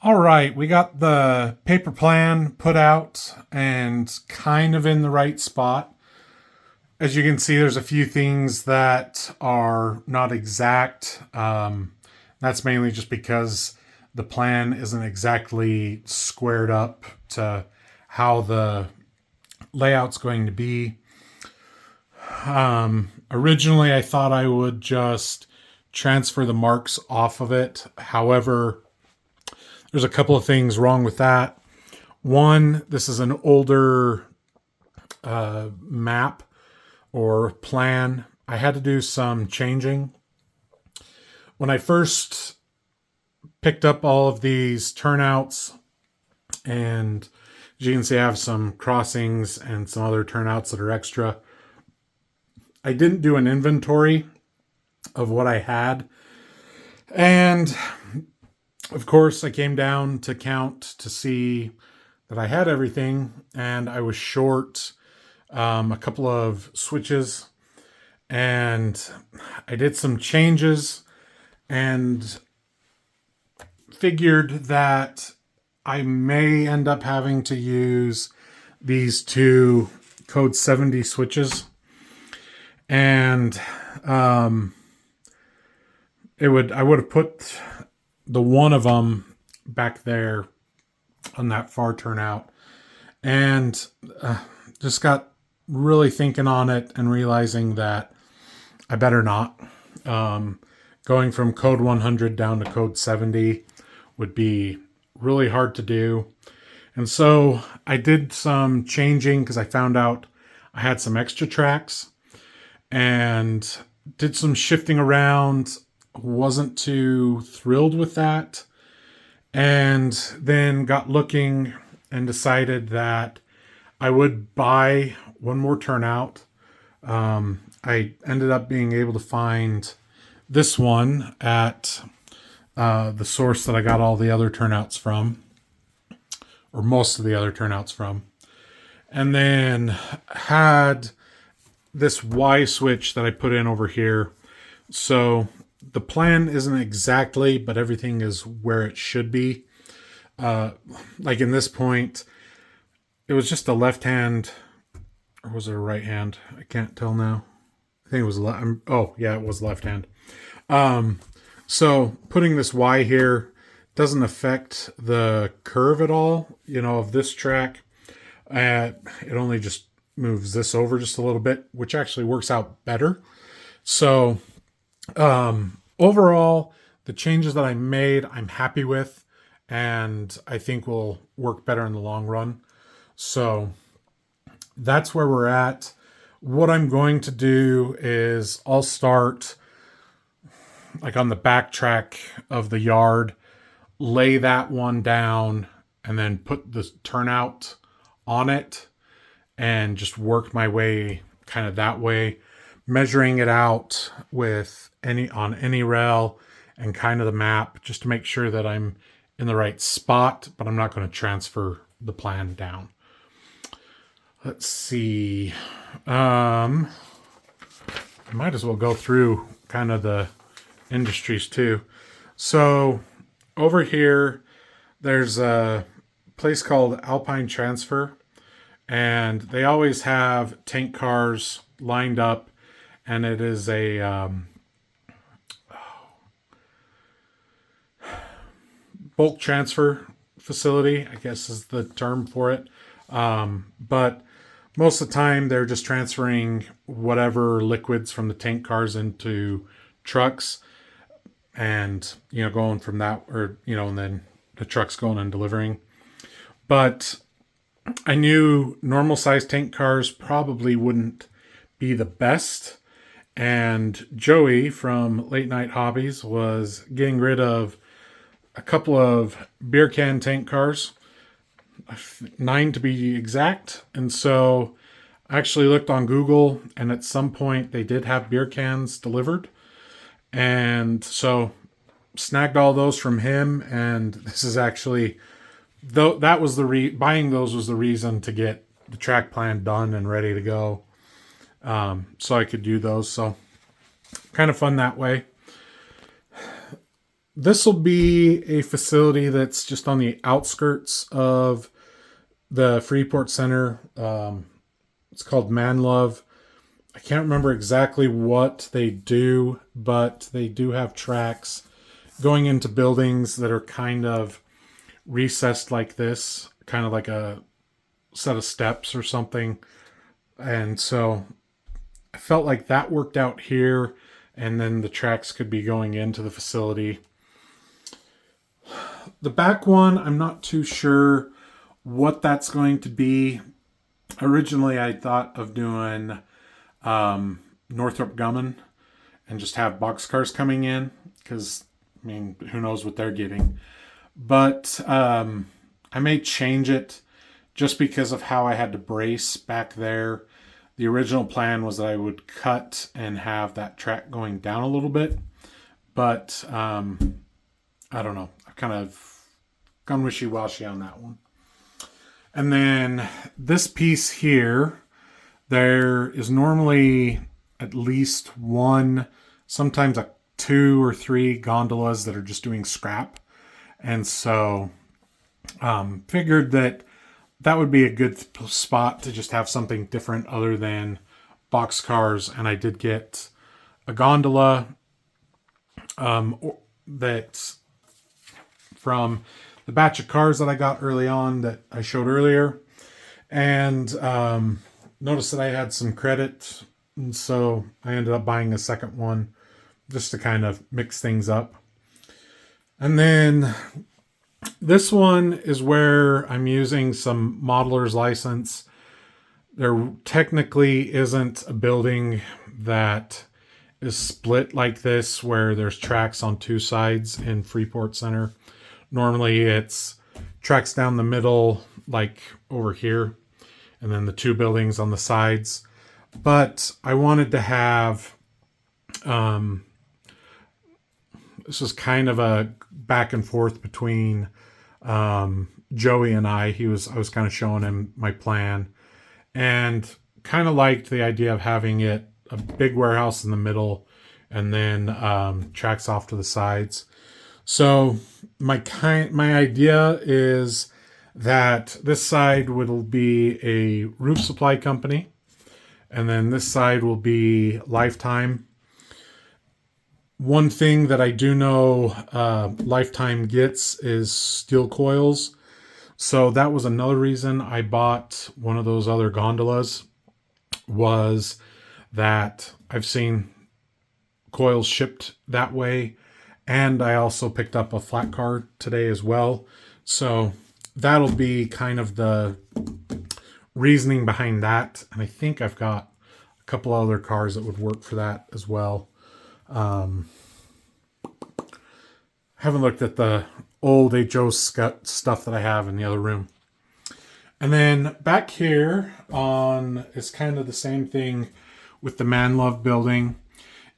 All right, we got the paper plan put out and kind of in the right spot. As you can see, there's a few things that are not exact. That's mainly just because the plan isn't exactly squared up to how the layout's going to be. Originally, I thought I would just transfer the marks off of it. However, there's a couple of things wrong with that. One, this is an older map or plan. I had to do some changing. When I first picked up all of these turnouts, and as you can see, I have some crossings and some other turnouts that are extra. I didn't do an inventory of what I had. And of course, I came down to count to see that I had everything, and I was short a couple of switches. And I did some changes and figured that I may end up having to use these two code 70 switches. And I would have put the one of them back there on that far turnout, and just got really thinking on it and realizing that I better not. Going from code 100 down to code 70 would be really hard to do. And so I did some changing because I found out I had some extra tracks and did some shifting around. Wasn't too thrilled with that. And then got looking and decided that I would buy one more turnout. I ended up being able to find this one at the source that I got all the other turnouts from, or most of the other turnouts from. And then had this Y switch that I put in over here. So the plan isn't exactly, but everything is where it should be. Like in this point, it was just a left hand, or was it a right hand? I can't tell now. I think it was left. Oh, yeah, it was left hand. So putting this Y here doesn't affect the curve at all, of this track. It only just moves this over just a little bit, which actually works out better. So overall, the changes that I made, I'm happy with, and I think will work better in the long run. So that's where we're at. What I'm going to do is I'll start like on the back track of the yard, lay that one down, and then put the turnout on it and just work my way kind of that way, measuring it out with any rail and kind of the map just to make sure that I'm in the right spot, but I'm not going to transfer the plan down. Let's see. I might as well go through kind of the industries too. So over here, there's a place called Alpine Transfer, and they always have tank cars lined up, and it is a bulk transfer facility, I guess is the term for it. But most of the time they're just transferring whatever liquids from the tank cars into trucks, and going from that, or and then the trucks going and delivering. But I knew normal size tank cars probably wouldn't be the best, and Joey from Late Night Hobbies was getting rid of a couple of beer can tank cars, 9 to be exact. And so I actually looked on Google, and at some point they did have beer cans delivered. And so snagged all those from him. And this is actually, though that was buying those was the reason to get the track plan done and ready to go. So I could do those. So kind of fun that way. this will be a facility that's just on the outskirts of the Freeport Center. It's called Manlove. I can't remember exactly what they do, but they do have tracks going into buildings that are kind of recessed like this, kind of like a set of steps or something. And so I felt like that worked out here, and then the tracks could be going into the facility. The back one, I'm not too sure what that's going to be. Originally, I thought of doing Northrop Grumman and just have boxcars coming in, because, I mean, who knows what they're getting. But I may change it just because of how I had to brace back there. The original plan was that I would cut and have that track going down a little bit. But I don't know. I've kind of gone wishy-washy on that one. And then this piece here, there is normally at least one, sometimes a 2 or 3 gondolas that are just doing scrap. And so figured that would be a good spot to just have something different other than boxcars. And I did get a gondola that's from the batch of cars that I got early on that I showed earlier. And noticed that I had some credit. And so I ended up buying a second one just to kind of mix things up. And then this one is where I'm using some modeler's license. There technically isn't a building that is split like this where there's tracks on 2 sides in Freeport Center. Normally it's tracks down the middle, like over here, and then the 2 buildings on the sides. But I wanted to have, this was kind of a back and forth between Joey and I. I was kind of showing him my plan, and kind of liked the idea of having it a big warehouse in the middle and then tracks off to the sides. So my idea is that this side will be a roof supply company, and then this side will be Lifetime. One thing that I do know Lifetime gets is steel coils. So that was another reason I bought one of those other gondolas, was that I've seen coils shipped that way. And I also picked up a flat car today as well. So that'll be kind of the reasoning behind that. And I think I've got a couple other cars that would work for that as well. Haven't looked at the old HO stuff that I have in the other room. And then back here on is kind of the same thing with the Manlove building.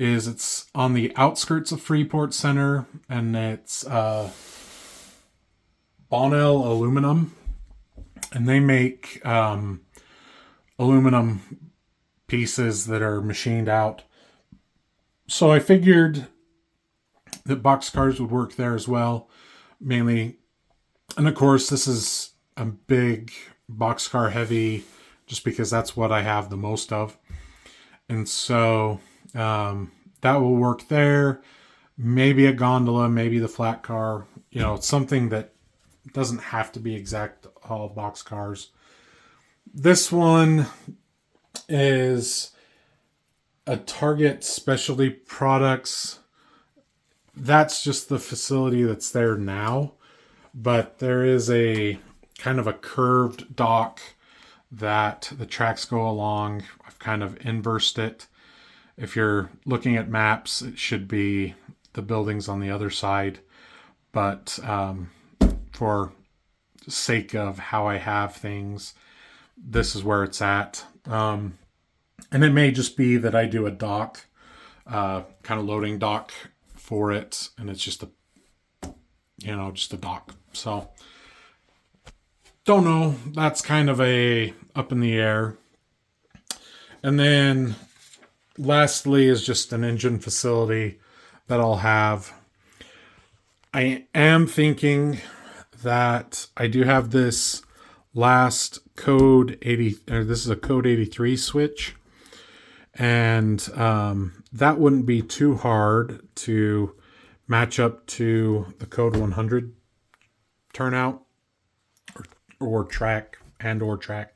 It's on the outskirts of Freeport Center, and it's Bonnell Aluminum, and they make aluminum pieces that are machined out. So I figured that boxcars would work there as well, mainly. And of course, this is a big boxcar heavy, just because that's what I have the most of. And so that will work there. Maybe a gondola, maybe the flat car. It's something that doesn't have to be exact all boxcars. This one is a Target Specialty Products. That's just the facility that's there now. But there is a kind of a curved dock that the tracks go along. I've kind of inversed it. If you're looking at maps, it should be the buildings on the other side. But for sake of how I have things, this is where it's at. And it may just be that I do a dock, kind of loading dock for it, and it's just just a dock. So don't know. That's kind of a up in the air. And then lastly is just an engine facility that I'll have. I am thinking that I do have this last code 80, or this is a code 83 switch, and that wouldn't be too hard to match up to the code 100 turnout or track or track.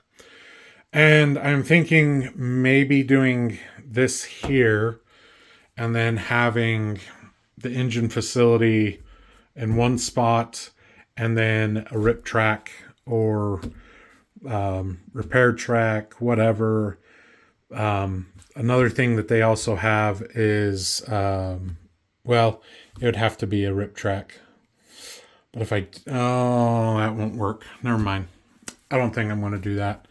And I'm thinking maybe doing this here and then having the engine facility in one spot and then a rip track or repair track, whatever. Another thing that they also have is, well, it would have to be a rip track. But if oh, that won't work. Never mind. I don't think I'm going to do that.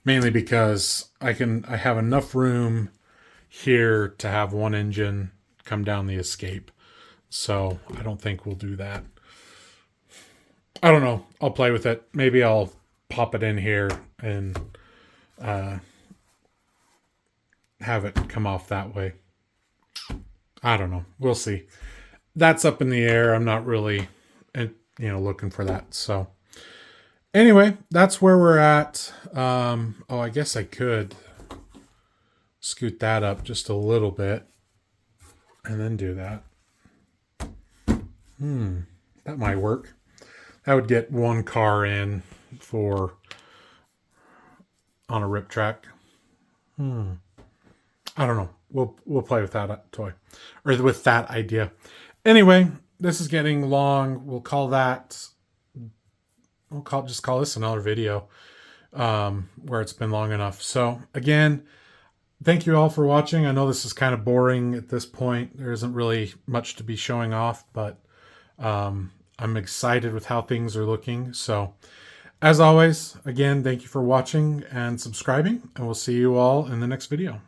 Mainly because I have enough room here to have one engine come down the escape. So I don't think we'll do that. I don't know. I'll play with it. Maybe I'll pop it in here and have it come off that way. I don't know. We'll see. That's up in the air. I'm not really, looking for that. So anyway, that's where we're at. I guess I could scoot that up just a little bit and then do that. That might work. That would get one car in on a rip track. I don't know. We'll play with that toy or with that idea. Anyway, this is getting long. We'll just call this another video where it's been long enough. So again, thank you all for watching. I know this is kind of boring at this point. There isn't really much to be showing off, but I'm excited with how things are looking. So as always, again, thank you for watching and subscribing, and we'll see you all in the next video.